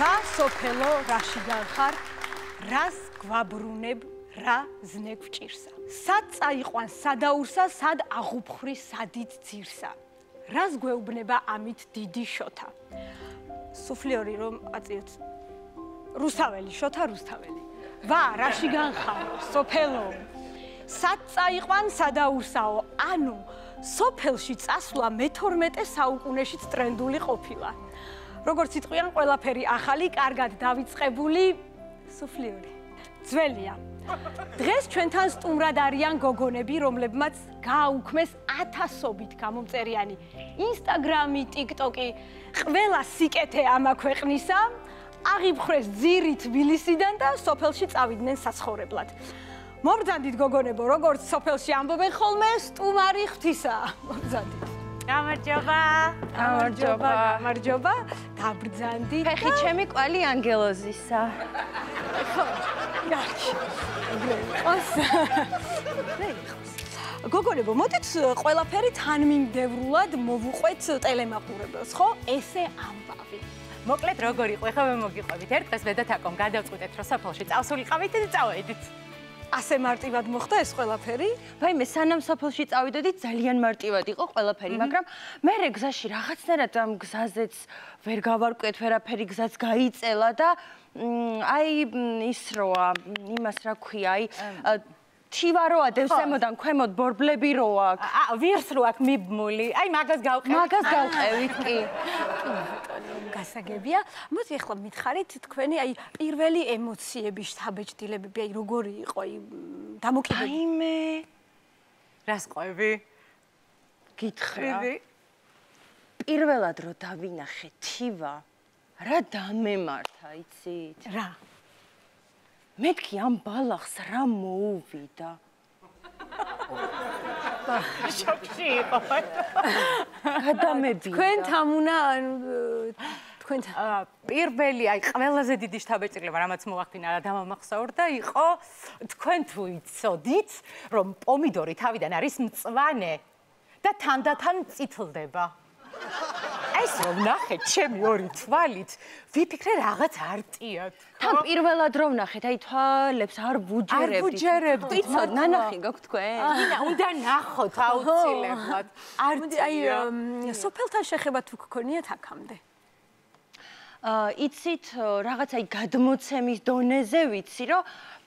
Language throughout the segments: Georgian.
ვა სოფელო რაშიდან ხარ რას გვაბრუნებ რა ზნე გვჭირსა სად წაიყვან სადაურსა სად აღუფხრი სადით ძირსა რას გვეუბნება ამით დიდი შოთა სუფლიორი რომ აწიოთ რუსთაველი შოთა რუსთაველი ვა რაშიდან ხარ სოფელო სად წაიყვან სადაურსაო ანუ სოფელში წასვლა მე-12 საუკუნეშიც ტრენდული ყოფილა როგორც იტყვიან ყველაფერი ახალი კარგად დავიწყებული სუფლიორი ძველია დღეს ჩვენთან სტუმრად არიან გოგონები რომლებმაც გააუქმეს ათასობით გამომწერიანი ინსტაგრამი ტიკტოკი ყველა სიკეთე ამა ქვეყნისა აღიფხრეს ძირი თბილისიდან და სოფელში წავიდნენ საცხოვრებლად მობრძანდით გოგონებო როგორც სოფელში ამბობენ ხოლმე სტუმარი ღვთისა მობრძანდით გამარჯობა გამარჯობა გამარჯობა დაბრძანდით ფეხი ჩემი კვალი ანგელოზისა გოგონებო მოდით ყველაფერი თანმიმდევრულად მოვუყვეთ ტელემაყურებელს ხო ესე ამბავი მოკლედ როგორ იყო ეხლა მე მოგიყვებით ერთ დღეს დედათაკომ გადავწყვიტეთ რომ სოფელში წავსულიყავით და წავედით ასე მარტივად მოხდა ეს ყველაფერი? ვაიმე, სანამ სოფელში წავიდოდით, ძალიან მარტივად იყო ყველაფერი, მაგრამ მე გზაში რაღაცნაირად ამ გზაზეც ვერ გავარკვიეთ, ვერაფერი გზაც გაიწელა და აი ის როა, იმას რა ქვია, აი თივა რო ადევს ემოდან ქვემოთ ბორბლები რო აქვს. ვირს რო აქვს მიბმული. აი მაგას გავყევით. მაგას გავყევით კი. გასაგებია. მოდი ახლა მითხარით თქვენი აი პირველი ემოციები, შთაბეჭდილებები, აი როგორი იყო აი დამოკიდებული. აიმე. რას ყვევი? გითხრა. პირველად რო დავინახე თივა, რა დამემართა, იცით? რა? მეთქი ამ ბალახს რა მოუვიდა. შოკში იყო. გადამებია. თქვენთან უნდა თქვენთან პირველი აი ყველაზე დიდი შთაბეჭდილება რამაც მოახდინა და დამამახსოვრდა იყო თქვენ თუ იცოდით რომ პომიდორი თავიდან არის მწვანე და თანდათან წითლდება. ეს რომ ნახეთ ჩემი ორი თვალით ვიფიქრე რაღაც არტიათ. თან პირველად რომ ნახეთ, აი თვალებს არ ბუჯერებდით. არ ბუჯერებდით. იცოდ, ნანახი გაქვთ თქვენ? უნდა ნახოთ აუცილებლად. აი სოფელთან შეხება თუ გქონიათ აქამდე? იცით, რაღაც აი გადმოცემის დონეზე ვიცი, რომ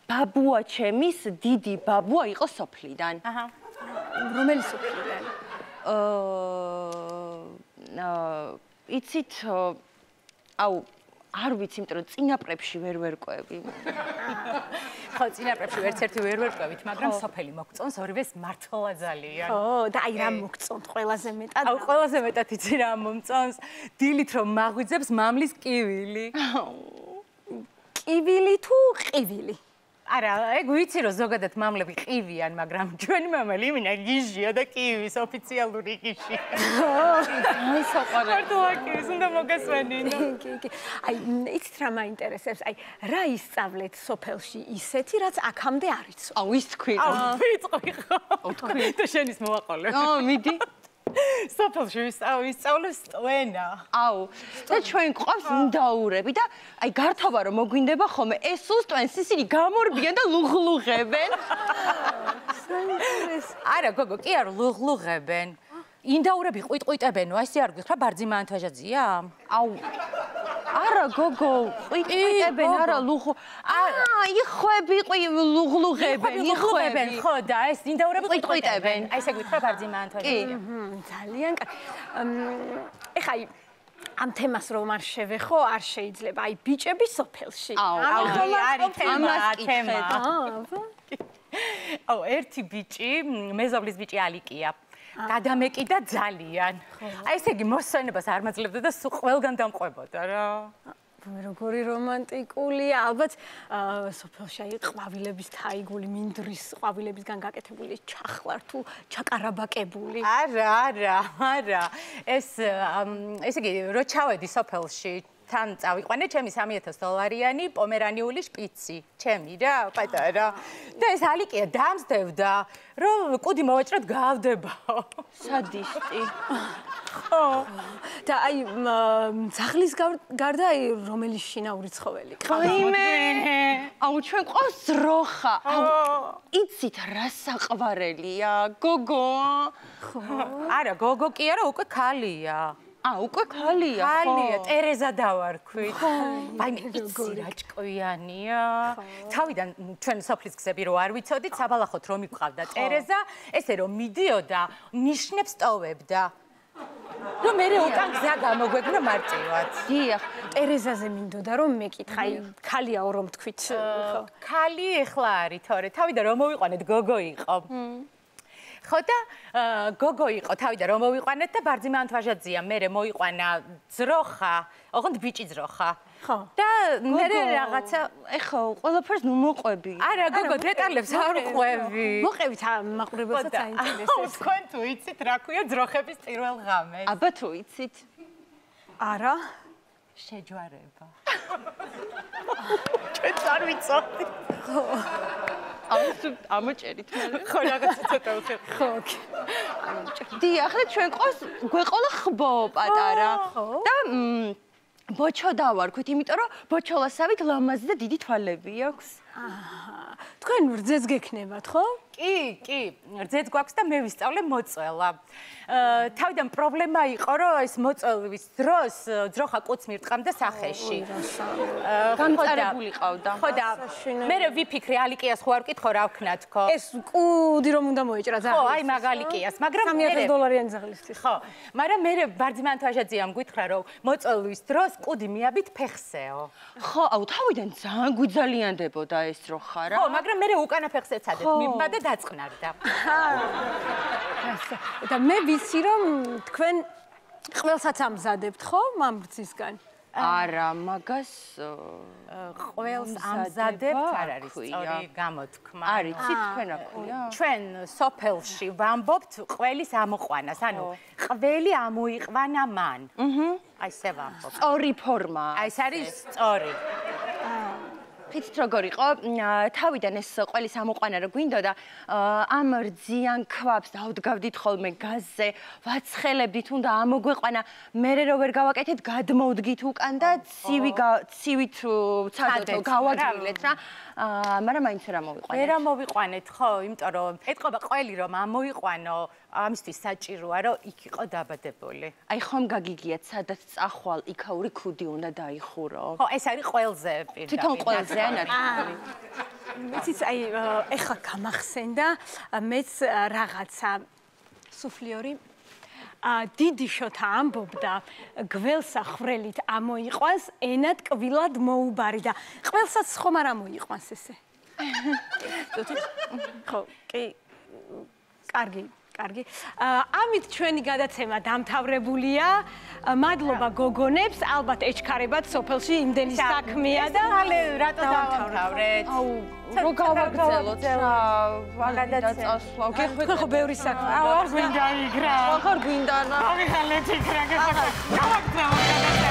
ბაბუა ჩემის დიდი ბაბუა იყო სოფლიდან. აჰა. რომელი სოფლიდან? იცით, აუ, არ ვიცი, იმიტომ რომ წინაპრებში ვერ ვერკვევი. ხო, წინაპრებში ვერცერთი ვერ ვერკვევით, მაგრამ სოფელი მოგწონს ორივეს მართლა ძალიან. ხო, და აი რა მოგწონთ ყველაზე მეტად? აუ, ყველაზე მეტად იცი რა მომწონს? დილით რომ მაღვიძებს მამლის კივილი. კივილი თუ ყივილი? არა, ეგ ვიცი რომ ზოგადად მამლები ყივიან, მაგრამ ჩვენი მამალი იმინა გიჟია და კივის ოფიციალური გიჟი. აი, საყვარელი. მართლა კივის უნდა მოგესვენინო. კი. აი, იცით რა მაინტერესებს? აი, რა ისწავლეთ სოფელში ისეთი, რაც აქამდე არ იცო? აუ, ის თქვი. აუ, ვიწყი ხო? თქვი. და შენის მოაყოლე. მიდი. სოფელში ვისწავლეს სტვენა. აუ, და ჩვენ გვყავს ინდაურები და აი გართობა რომ მოგვინდება ხოლმე ეს უსტვენს ისინი გამორბიან და ლუღლუღებენ. არა, გოგო, კი არ ლუღლუღებენ. ინდაურები ყვითყვითებენო, ესე არ გითხრა ბარძიმა ანთაჟაძია? აუ. არა, გოგო, ყვითყვითებენ, არა ლუღ. იხვები ლუღლუღებენ, იხვებენ, ხო და ეს ინდაურები ყვითყვითებენ. აი ესე გითხრა ბარძიმა ანთაჟაძია. ძალიან კარგი. ეხა აი ამ თემას რომ არ შევეხო, არ შეიძლება. აი ბიჭები სოფელში. აუ, არის თემა. აუ, ერთი ბიჭი, მეზობლის ბიჭი ალიკია. გადამეკიდა ძალიან. აი ესე იგი მოსვენებას არ მაძლევდა და სულ ყველგან დამყვებოდა რა. როგორი რომანტიკულია. ალბათ სოფელში აი ყვავილების თაიგული, მინდვრის ყვავილებისგან გაკეთებული ჩახლარ თუ ჩაკარაბაკებული. არა. ეს ესე იგი რო ჩავედი სოფელში თან წავიყვანე ჩემი $3000 პომერანიული შპიცი, ჩემი რა, პატარა. და ეს ალიკია დამსდევდა, რომ კუდი მოვაჭროთ გავდებაო. სადისტი. ხო. და აი ძაღლის გარდა აი რომელი შინაური ცხოველი? ვაიმე. აუ ჩვენ ყავს ძროხა. აუ იცით რა საყვარელია, გოგო? ხო. არა, გოგო კი არა, უკვე ქალია. უკვე ქალია, ხო? ქალია, ტერეზა დავარქვით. ვაიმე, იცი რა ჭკვიანია. თავიდან ჩვენ სოფლის გზები რო არ ვიცოდით, საბალახოთ რომ მიყავდა ტერეზა, ესე რომ მიდიოდა, ნიშნებს ტოვებდა. რომ მე უკან გზა გამოგვეგნა მარტივად. დიახ, ტერეზაზე მინდოდა რომ მეკითხა, აი ქალიაო რომ თქვით, ხო. ქალი ეხლა არის, თორე თავიდან რომ მოვიყვანეთ გოგო იყო. ხო და გოგო იყო თავიდან რომ მოვიყვანეთ და ბარძიმან თვაჟაძია მე მოიყვანა ძროხა, ოღონდ ბიჭი ძროხა. ხო. და მე რაღაცა ეხა ყველაფერს ნუ მოყვები. არა, გოგო დეტალებს არ ყვევი. მოყევით მაყურებელსაც აინტერესებს. თქვენ თუ იცით რა ქვია ძროხების პირველ ღამეს? აბა თუ იცით? არა. შეჯვარება. ჩვენც არ ვიცოდით. ხო. ამოჭერით მე. ხო, რაღაცა ცოტა ვხერ. ხო. დიახ, და ჩვენ ყავს გვეყოლა ხბო პატარა. და ბოჩო დავარქვით, იმიტომ რომ ბოჩოლასავით ლამაზი და დიდი თვალები აქვს. თქვენ რძეც გექნებათ, ხო? კი, რძეც გვაქვს და მე ვისწავლე მოწველა. თავიდან პრობლემა იყო, რომ ეს მოწვევის დროს ძროხა კუც მირტყამდა სახეში. გამწარებული ყავდა. ხო და მე ვიფიქრე ალიკიას ხო არ ვკითხო რა ვქნა თქო. ეს კუდი რომ უნდა მოეჭრა ძაღლი. ხო, აი მაგალიკიას, მაგრამ $3000 ძაღლისთვის. ხო, მაგრამ მე ბარძიმან თვაჟაძიამ გითხრა, რომ მოწვევის დროს კუდი მიაბით ფეხსეო. ხო, აუ თავიდან ძალიან გვიძალიანდებოდა ეს ძროხა რა. ხო, მაგრამ მე უკანა ფეხს ეცადეთ, მიბა და დაწყნარდა. და მე ვიცი რომ თქვენ ყველსაც ამზადებთ, ხო, მამბრძისგან? არა, მაგას ყველს ამზადებთ, არ არის სწორი გამოთქმა. არიცი თქვენ რა ქვია? ჩვენ სოფელში ვამბობთ ყველის ამოყვანას, ანუ ყველი ამოიყვანა მან. აი ესე ვამბობთ. სწორი ფორმა. აი ეს არის სწორი. ფიცით როგორ იყო, თავიდან ეს ყველის ამოყვანა რო გვინდოდა, ამ რძიან ქვაბს დავდგავდით ხოლმე გაზზე, ვაცხელებდით, უნდა ამოგვეყვანა, მერე რო ვერ გავაკეთეთ, გადმოვდგით უკან და ცივით ცადოთ, გავაგრილეთ რა. მაგრამ მაინც რა მოვიყვანეთ. ვერ მოვიყვანეთ, ხო, იმიტომ რომ ეთყობა ყველი რომ ამოიყვანო, ამისთვის საჭიროა რომ იქ იყო დაბადებული. აი ხომ გაგიგიათ, სადაც წახვალ, იქაური ქუდი უნდა დაიხურო. ხო, ეს არის ყველზე პირდაპირ. თვითონ ყველზე ანარჩული. ვიცით, აი ეხლა გამახსენდა მეც რაღაცა სუფლიორი დიდი შოთა ამბობდა გველსა ხრელით ამოიყვანს ენა ტკბილად მოუბარი და ყველსაც ხომ არ ამოიყვანს ესე. ხო, კი. კარგი. ამით ჩვენი გადაცემა დამთავრებულია. მადლობა გოგონებს, ალბათ ეჩქარებათ სოფელში იმდენი საქმეა და რატო დავამთავრეთ? აუ, რო გავაგრძელოთ რა, ვაგადა წასვლა. ხო, ბევრი საქმე. არ გვინდა იგრა. აღარ გვინდა. ავიღალეთ იქ რა, გავაგრძელოთ.